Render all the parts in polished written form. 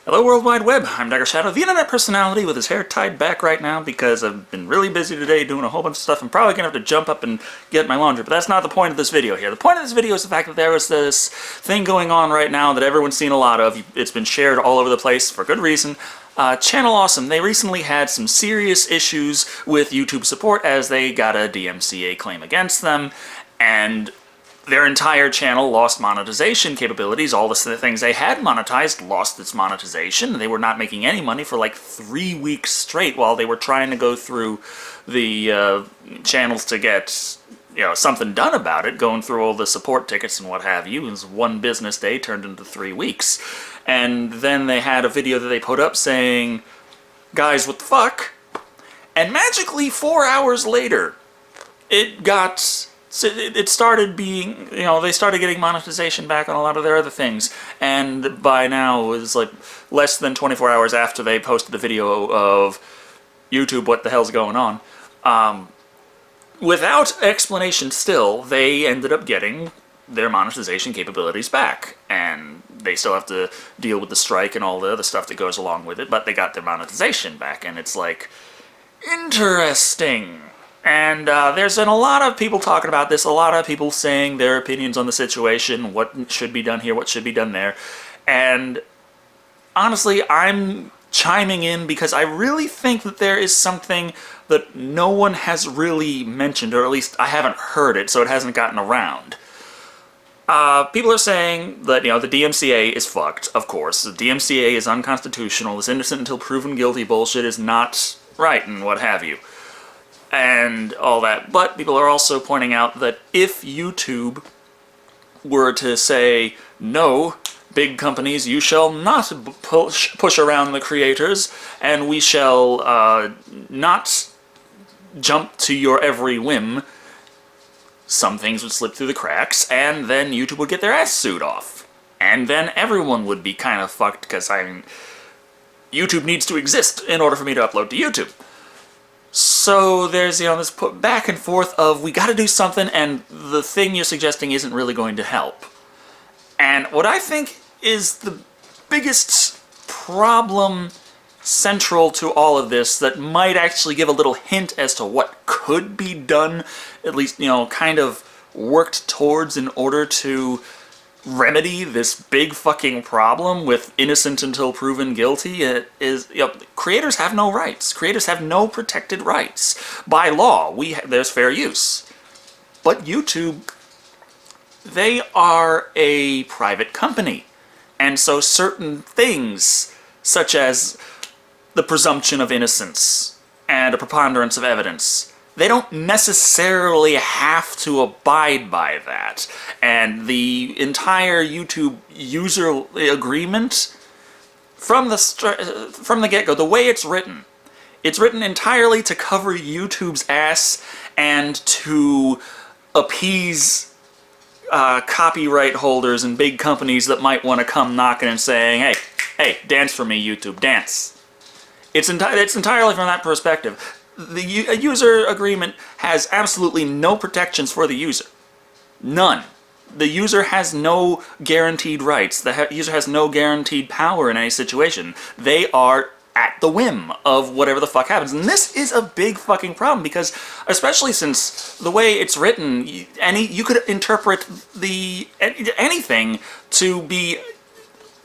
Hello World Wide Web, I'm Dr. Shado, the internet personality with his hair tied back right now because I've been really busy today doing a whole bunch of stuff. I'm probably going to have to jump up and get my laundry, but that's not the point of this video here. The point of this video is the fact that there is this thing going on right now that everyone's seen a lot of. It's been shared all over the place for good reason. Channel Awesome, they recently had some serious issues with YouTube support as they got a DMCA claim against them, and their entire channel lost monetization capabilities. All the things they had monetized lost its monetization. They were not making any money for like 3 weeks straight while they were trying to go through the channels to get something done about it, going through all the support tickets and what have you. It was one business day turned into 3 weeks. And then they had a video that they put up saying, guys, what the fuck? And magically 4 hours later, it started being, they started getting monetization back on a lot of their other things. And by now, it was like less than 24 hours after they posted the video of YouTube, what the hell's going on. Without explanation still, they ended up getting their monetization capabilities back. And they still have to deal with the strike and all the other stuff that goes along with it, but they got their monetization back. And it's like, interesting. And there's been a lot of people talking about this, a lot of people saying their opinions on the situation, what should be done here, what should be done there. And honestly, I'm chiming in because I really think that there is something that no one has really mentioned, or at least I haven't heard it, so it hasn't gotten around. People are saying that, the DMCA is fucked, of course. The DMCA is unconstitutional, this innocent until proven guilty bullshit is not right, and what have you. And all that, but people are also pointing out that if YouTube were to say, no, big companies, you shall not push around the creators, and we shall not jump to your every whim, some things would slip through the cracks, and then YouTube would get their ass sued off. And then everyone would be kind of fucked, because, YouTube needs to exist in order for me to upload to YouTube. So there's, this put back and forth of, we gotta do something, and the thing you're suggesting isn't really going to help. And what I think is the biggest problem central to all of this that might actually give a little hint as to what could be done, at least, kind of worked towards in order to remedy this big fucking problem with innocent until proven guilty, is, creators have no rights. Creators have no protected rights. By law, there's fair use. But YouTube, they are a private company. And so certain things, such as the presumption of innocence and a preponderance of evidence, they don't necessarily have to abide by that. And the entire YouTube user agreement, from the get-go, the way it's written entirely to cover YouTube's ass and to appease copyright holders and big companies that might want to come knocking and saying, hey, dance for me, YouTube, dance. It's entirely from that perspective. The user agreement has absolutely no protections for the user. None. The user has no guaranteed rights. The user has no guaranteed power in any situation. They are at the whim of whatever the fuck happens. And this is a big fucking problem because, especially since the way it's written, you could interpret anything to be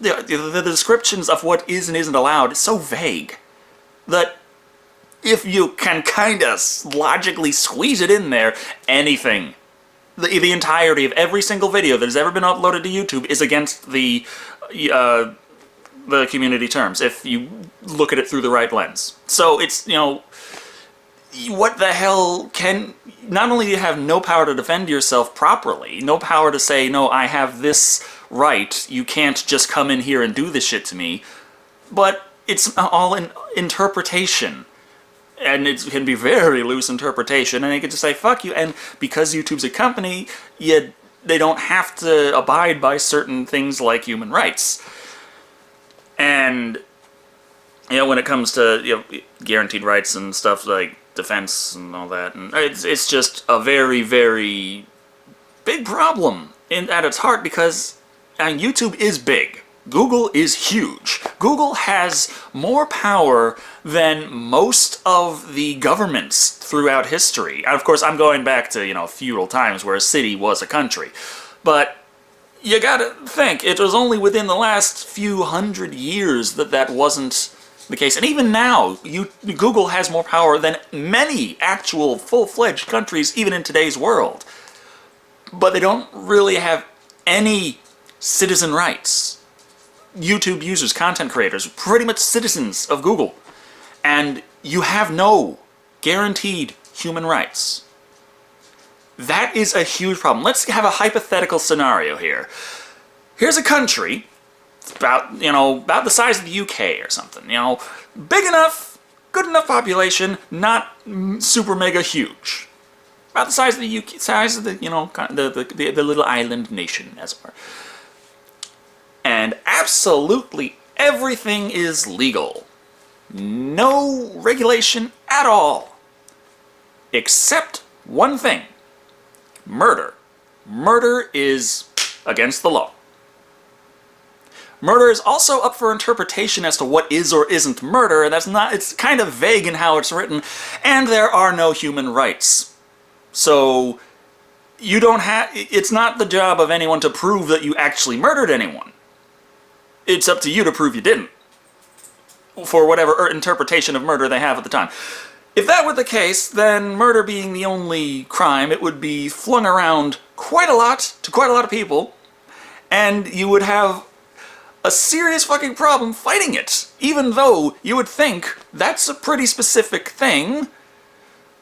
the descriptions of what is and isn't allowed. It's so vague that if you can kind of logically squeeze it in there, anything. The entirety of every single video that has ever been uploaded to YouTube is against the community terms, if you look at it through the right lens. So it's, what the hell not only do you have no power to defend yourself properly, no power to say, no, I have this right, you can't just come in here and do this shit to me, but it's all in interpretation. And it can be very loose interpretation, and they can just say, fuck you, and because YouTube's a company, they don't have to abide by certain things like human rights. And, when it comes to, guaranteed rights and stuff like defense and all that, and it's just a very, very big problem at its heart because YouTube is big. Google is huge. Google has more power than most of the governments throughout history. And of course, I'm going back to, feudal times where a city was a country. But you gotta think, it was only within the last few hundred years that wasn't the case. And even now, Google has more power than many actual full-fledged countries, even in today's world. But they don't really have any citizen rights. YouTube users, content creators, pretty much citizens of Google. And you have no guaranteed human rights. That is a huge problem. Let's have a hypothetical scenario here. Here's a country, about the size of the UK or something. Big enough, good enough population, not super mega huge. About the size of the UK, size of the the little island nation, as it were. And absolutely everything is legal. No regulation at all. Except one thing. Murder. Murder is against the law. Murder is also up for interpretation as to what is or isn't murder, and it's kind of vague in how it's written, and there are no human rights. So, it's not the job of anyone to prove that you actually murdered anyone. It's up to you to prove you didn't, for whatever interpretation of murder they have at the time. If that were the case, then murder being the only crime, it would be flung around quite a lot to quite a lot of people, and you would have a serious fucking problem fighting it, even though you would think that's a pretty specific thing.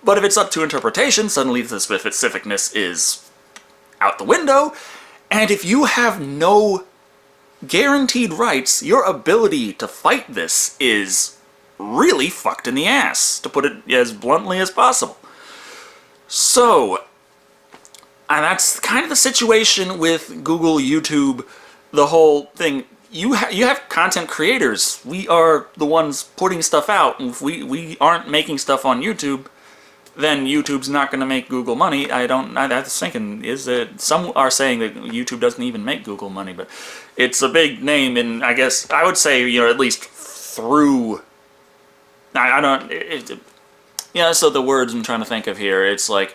But if it's up to interpretation, suddenly the specificness is out the window, and if you have no guaranteed rights, your ability to fight this is really fucked in the ass, to put it as bluntly as possible. So, and that's kind of the situation with Google, YouTube, the whole thing. You have content creators. We are the ones putting stuff out, and if we aren't making stuff on YouTube, then YouTube's not going to make Google money. I was thinking, some are saying that YouTube doesn't even make Google money, but it's a big name, and I guess I would say, at least through, so the words I'm trying to think of here, it's like,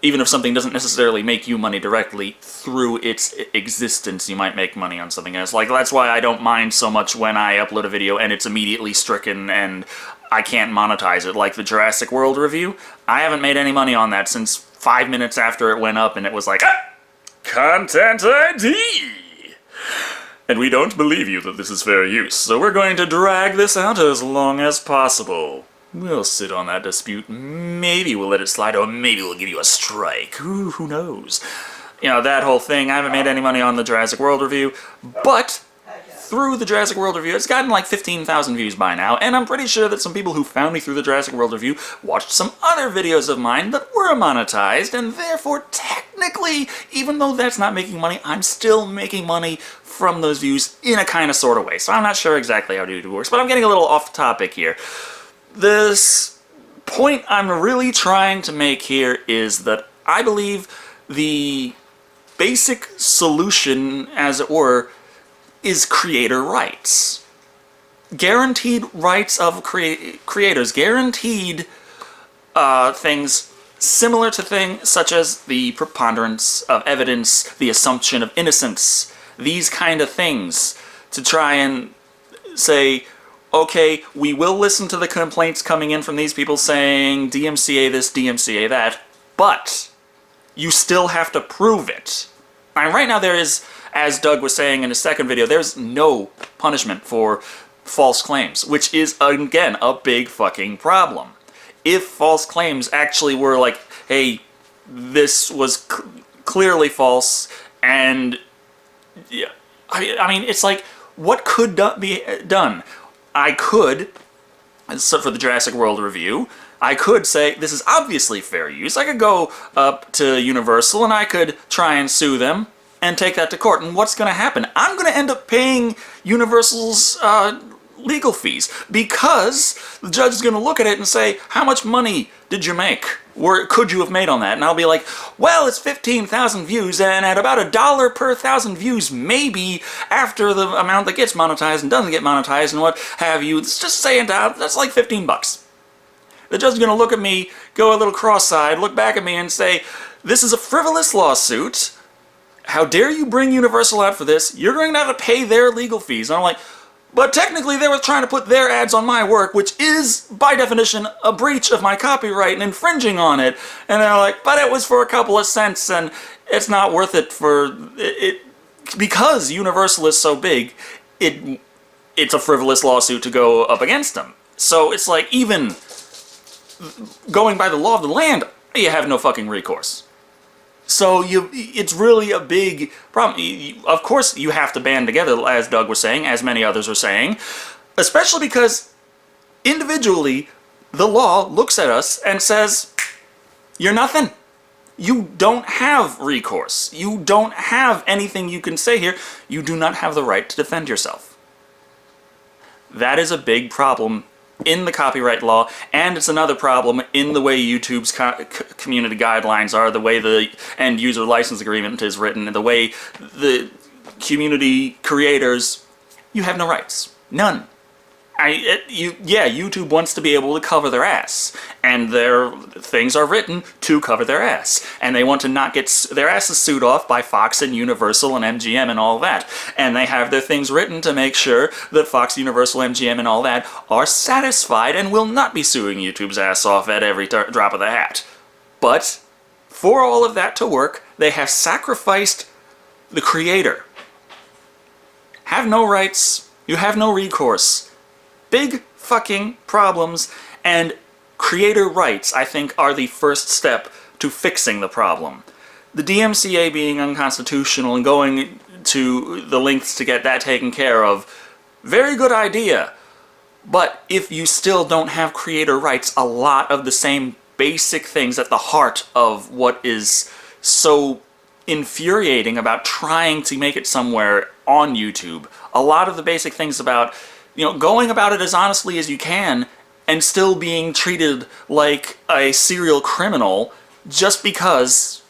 even if something doesn't necessarily make you money directly, through its existence you might make money on something else. Like, that's why I don't mind so much when I upload a video and it's immediately stricken and I can't monetize it, like the Jurassic World review. I haven't made any money on that since 5 minutes after it went up, and it was like, Content ID! And we don't believe you that this is fair use, so we're going to drag this out as long as possible. We'll sit on that dispute, maybe we'll let it slide, or maybe we'll give you a strike. Who knows? That whole thing. I haven't made any money on the Jurassic World review, but through the Jurassic World review, it's gotten like 15,000 views by now, and I'm pretty sure that some people who found me through the Jurassic World review watched some other videos of mine that were monetized, and therefore, technically, even though that's not making money, I'm still making money from those views in a kind of sort of way. So I'm not sure exactly how YouTube works, but I'm getting a little off topic here. This point I'm really trying to make here is that I believe the basic solution, as it were, is creator rights. Guaranteed rights of creators. Guaranteed things similar to things such as the preponderance of evidence, the assumption of innocence, these kind of things, to try and say, okay, we will listen to the complaints coming in from these people saying DMCA this, DMCA that, but you still have to prove it. And right now there is, as Doug was saying in his second video, there's no punishment for false claims, which is, again, a big fucking problem. If false claims actually were like, hey, this was clearly false, and yeah, I mean, it's like, what could be done? I could, so for the Jurassic World review, I could say, this is obviously fair use. I could go up to Universal and I could try and sue them and take that to court. And what's going to happen? I'm going to end up paying Universal's legal fees, because the judge is going to look at it and say, how much money did you make? Or could you have made on that? And I'll be like, well, it's 15,000 views, and at about $1 per 1,000 views, maybe after the amount that gets monetized and doesn't get monetized and what have you, let's just say that's like 15 bucks. The judge is going to look at me, go a little cross-eyed, look back at me and say, this is a frivolous lawsuit. How dare you bring Universal out for this? You're going to have to pay their legal fees. And I'm like, but technically they were trying to put their ads on my work, which is, by definition, a breach of my copyright and infringing on it. And they're like, but it was for a couple of cents and it's not worth it for it because Universal is so big, it's a frivolous lawsuit to go up against them. So it's like, even going by the law of the land, you have no fucking recourse. So it's really a big problem. Of course, you have to band together, as Doug was saying, as many others are saying, especially because individually, the law looks at us and says, you're nothing. You don't have recourse. You don't have anything you can say here. You do not have the right to defend yourself. That is a big problem in the copyright law, and it's another problem in the way YouTube's community guidelines are, the way the end user license agreement is written, and the way the community creators, you have no rights. None. YouTube wants to be able to cover their ass, and their things are written to cover their ass, and they want to not get their asses sued off by Fox and Universal and MGM and all that, and they have their things written to make sure that Fox, Universal, MGM and all that are satisfied and will not be suing YouTube's ass off at every drop of the hat. But for all of that to work, they have sacrificed the creator. Have no rights, you have no recourse. Big fucking problems, and creator rights, I think, are the first step to fixing the problem. The DMCA being unconstitutional and going to the lengths to get that taken care of, very good idea. But if you still don't have creator rights, a lot of the same basic things at the heart of what is so infuriating about trying to make it somewhere on YouTube, a lot of the basic things about going about it as honestly as you can and still being treated like a serial criminal just because,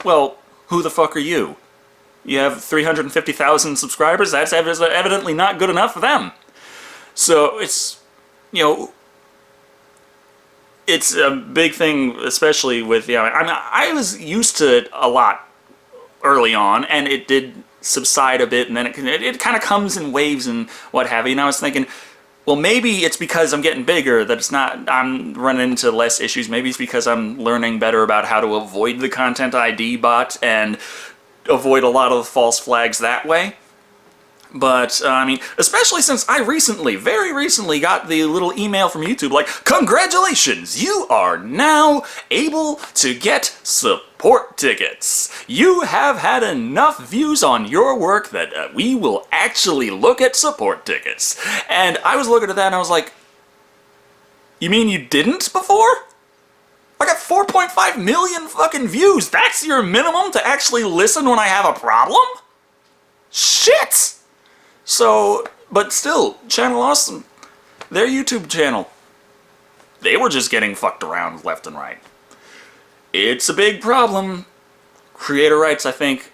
well, who the fuck are you? You have 350,000 subscribers? That's evidently not good enough for them. So it's, it's a big thing, especially with, I was used to it a lot early on, and it did subside a bit, and then it kind of comes in waves and what have you. And I was thinking, well, maybe it's because I'm getting bigger that I'm running into less issues. Maybe it's because I'm learning better about how to avoid the content ID bot and avoid a lot of the false flags that way. But, especially since I very recently got the little email from YouTube like, congratulations, you are now able to get support tickets. You have had enough views on your work that we will actually look at support tickets. And I was looking at that and I was like, you mean you didn't before? I got 4.5 million fucking views. That's your minimum to actually listen when I have a problem? Shit! So, but still, Channel Awesome, their YouTube channel, they were just getting fucked around left and right. It's a big problem. Creator rights, I think,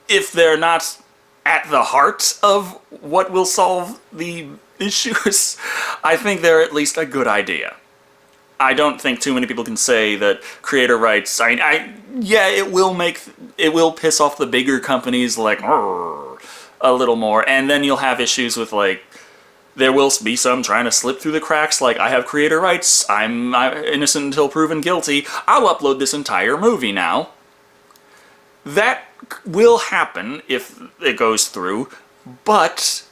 if they're not at the heart of what will solve the issues, I think they're at least a good idea. I don't think too many people can say that creator rights, it will piss off the bigger companies like, a little more, and then you'll have issues with, like, there will be some trying to slip through the cracks, like, I have creator rights, I'm innocent until proven guilty, I'll upload this entire movie now. That will happen if it goes through, but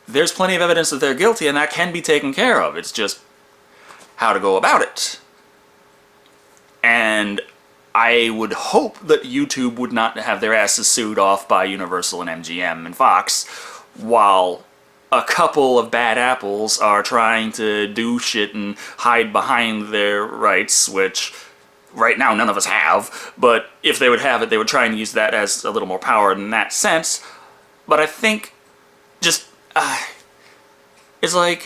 there's plenty of evidence that they're guilty, and that can be taken care of. It's just how to go about it. And I would hope that YouTube would not have their asses sued off by Universal and MGM and Fox, while a couple of bad apples are trying to do shit and hide behind their rights, which right now none of us have, but if they would have it, they would try and use that as a little more power in that sense. But I think just, it's like,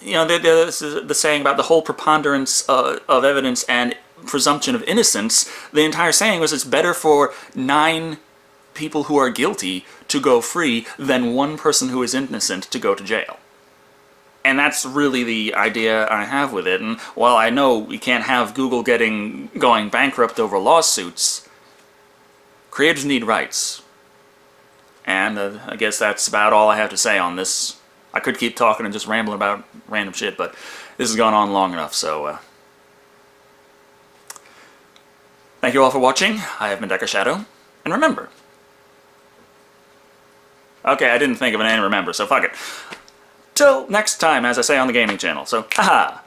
this is the saying about the whole preponderance of evidence and presumption of innocence. The entire saying was it's better for 9 people who are guilty to go free than 1 person who is innocent to go to jail. And that's really the idea I have with it. And while I know we can't have Google going bankrupt over lawsuits, creators need rights. And I guess that's about all I have to say on this. I could keep talking and just rambling about random shit, but this has gone on long enough, so... Thank you all for watching. I have been Shado, and remember... Okay, I didn't think of an name to remember, so fuck it. Till next time, as I say on the gaming channel, so haha!